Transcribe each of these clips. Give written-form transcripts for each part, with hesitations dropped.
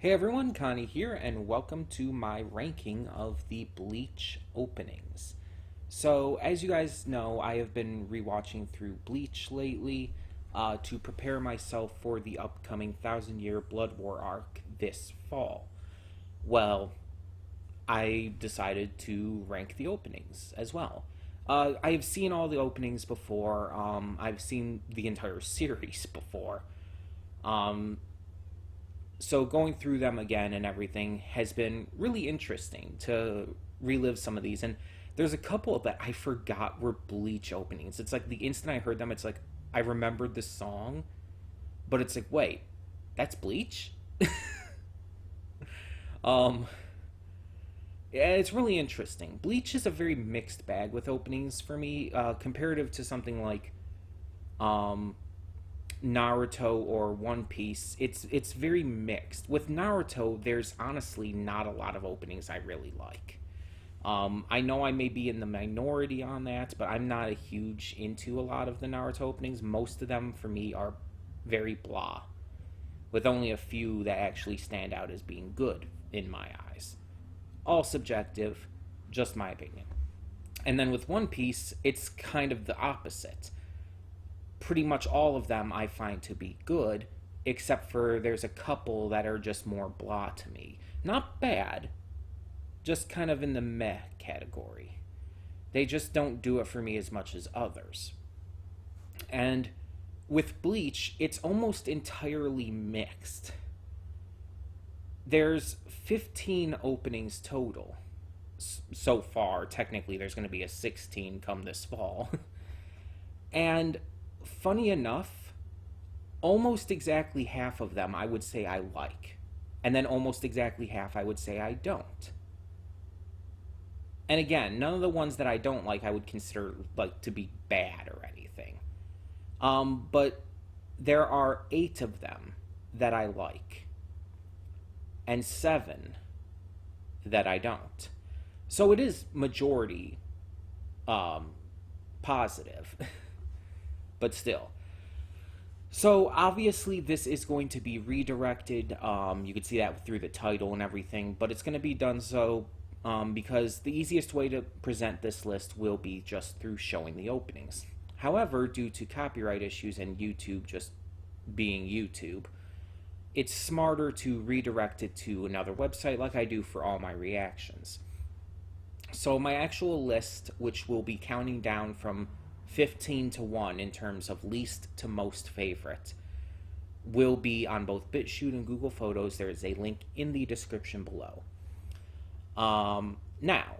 Hey everyone, Connie here, and welcome to my ranking of the Bleach openings. So, as you guys know, I have been rewatching through Bleach lately to prepare myself for the upcoming Thousand Year Blood War arc this fall. Well, I decided to rank the openings as well. I have seen all the openings before, I've seen the entire series before. Um, so going through them again and everything has been really interesting to relive some of these. And there's a couple that I forgot were Bleach openings. It's like the instant I heard them, it's like I remembered the song, but it's like, wait, that's Bleach. um yeah, it's really interesting. Bleach is a very mixed bag with openings for me, comparative to something like um Naruto or One Piece. It's very mixed. With Naruto, there's honestly not a lot of openings I really like. I know I may be in the minority on that, but I'm not a huge into a lot of the Naruto openings. Most of them for me are very blah, with only a few that actually stand out as being good in my eyes. All subjective, just my opinion. And then with One Piece, it's kind of the opposite. Pretty much all of them I find to be good, except for there's a couple that are just more blah to me. Not bad, just kind of in the meh category. They just don't do it for me as much as others. And with Bleach, it's almost entirely mixed. There's 15 openings total so far. Technically, there's going to be a 16 come this fall. And funny enough, almost exactly half of them I would say I like. And then almost exactly half I would say I don't. And again, none of the ones that I don't like I would consider like to be bad or anything. But there are 8 of them that I like, and 7 that I don't. So it is majority um, positive, but still. So obviously this is going to be redirected. You can see that through the title and everything, but it's going to be done so because the easiest way to present this list will be just through showing the openings. However, due to copyright issues and YouTube just being YouTube, it's smarter to redirect it to another website like I do for all my reactions. So my actual list, which will be counting down from 15 to 1 in terms of least to most favorite, will be on both BitChute and Google Photos. There is a link in the description below. Now,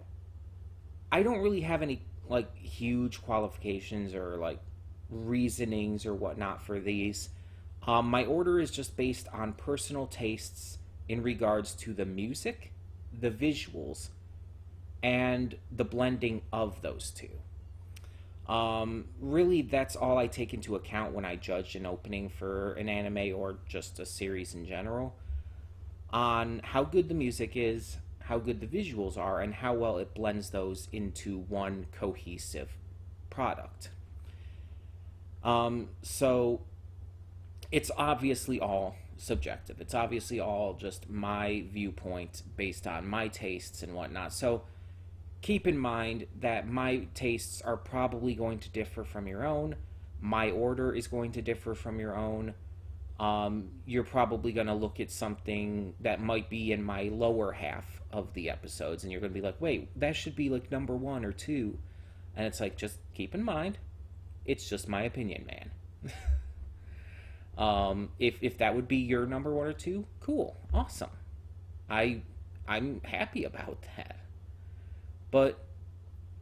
I don't really have any like huge qualifications or like reasonings or whatnot for these. My order is just based on personal tastes in regards to the music, the visuals, and the blending of those two. Really, that's all I take into account when I judge an opening for an anime or just a series in general. On how good the music is, how good the visuals are, and how well it blends those into one cohesive product. So it's obviously all subjective. It's obviously all just my viewpoint based on my tastes and whatnot. So keep in mind that my tastes are probably going to differ from your own. My order is going to differ from your own. You're probably going to look at something that might be in my lower half of the episodes, and you're going to be like, wait, that should be like number 1 or 2. And it's like, just keep in mind, it's just my opinion, man. If that would be your number 1 or 2, cool, awesome. I'm happy about that. But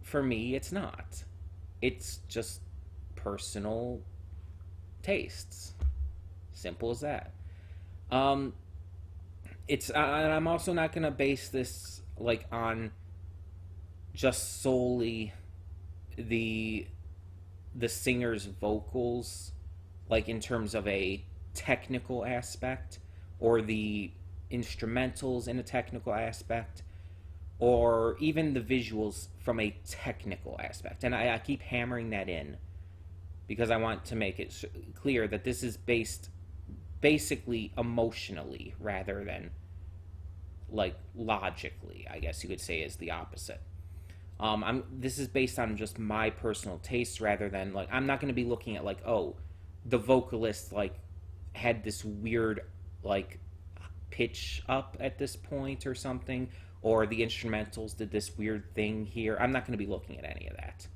for me, it's not. It's just personal tastes. Simple as that. Um, I'm also not gonna base this like on just solely the the singer's vocals, like in terms of a technical aspect, or the instrumentals in a technical aspect, or even the visuals from a technical aspect. And I keep hammering that in because I want to make it clear that this is based basically emotionally rather than like logically, I guess you could say, is the opposite. This is based on just my personal taste rather than like I'm not going to be looking at like, oh, the vocalist like had this weird like pitch up at this point or something, or the instrumentals did this weird thing here. I'm not going to be looking at any of that.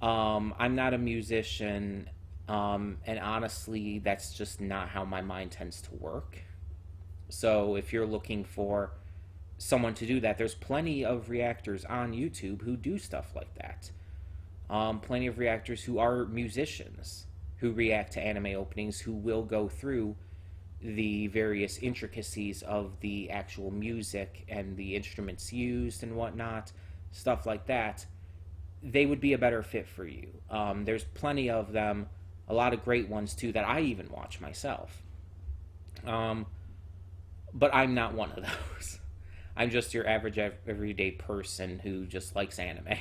I'm not a musician, and honestly, that's just not how my mind tends to work. So if you're looking for someone to do that, there's plenty of reactors on YouTube who do stuff like that. Plenty of reactors who are musicians who react to anime openings who will go through the various intricacies of the actual music and the instruments used and whatnot, stuff like that. They would be a better fit for you. There's plenty of them, a lot of great ones too that I even watch myself. Um, but I'm not one of those. I'm just your average everyday person who just likes anime.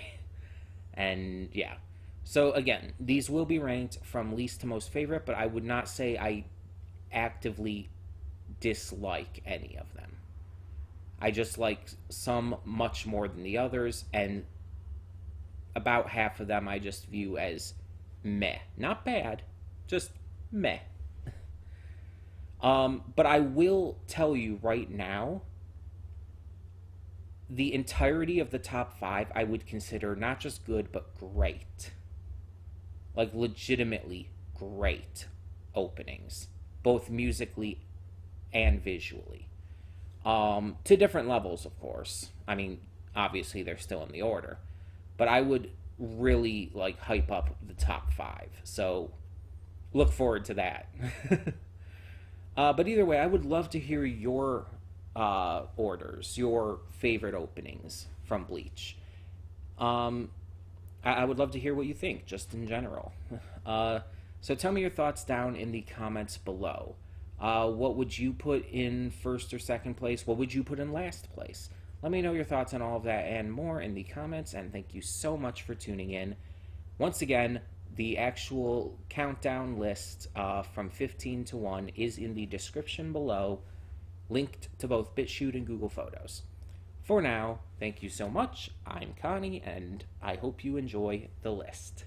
And yeah. So again, these will be ranked from least to most favorite, but I would not say I actively dislike any of them. I just like some much more than the others, and about half of them I just view as meh. Not bad, just meh. But I will tell you right now, the entirety of the top five I would consider not just good, but great. Like, legitimately great openings, both musically and visually. To different levels, of course. I mean, obviously they're still in the order. But I would really, like, hype up the top five. So, look forward to that. But either way, I would love to hear your orders, your favorite openings from Bleach. Um, I would love to hear what you think, just in general. So tell me your thoughts down in the comments below. What would you put in first or second place? What would you put in last place? Let me know your thoughts on all of that and more in the comments, and thank you so much for tuning in. Once again, the actual countdown list from 15 to 1 is in the description below, linked to both BitChute and Google Photos. For now, thank you so much. I'm Connie, and I hope you enjoy the list.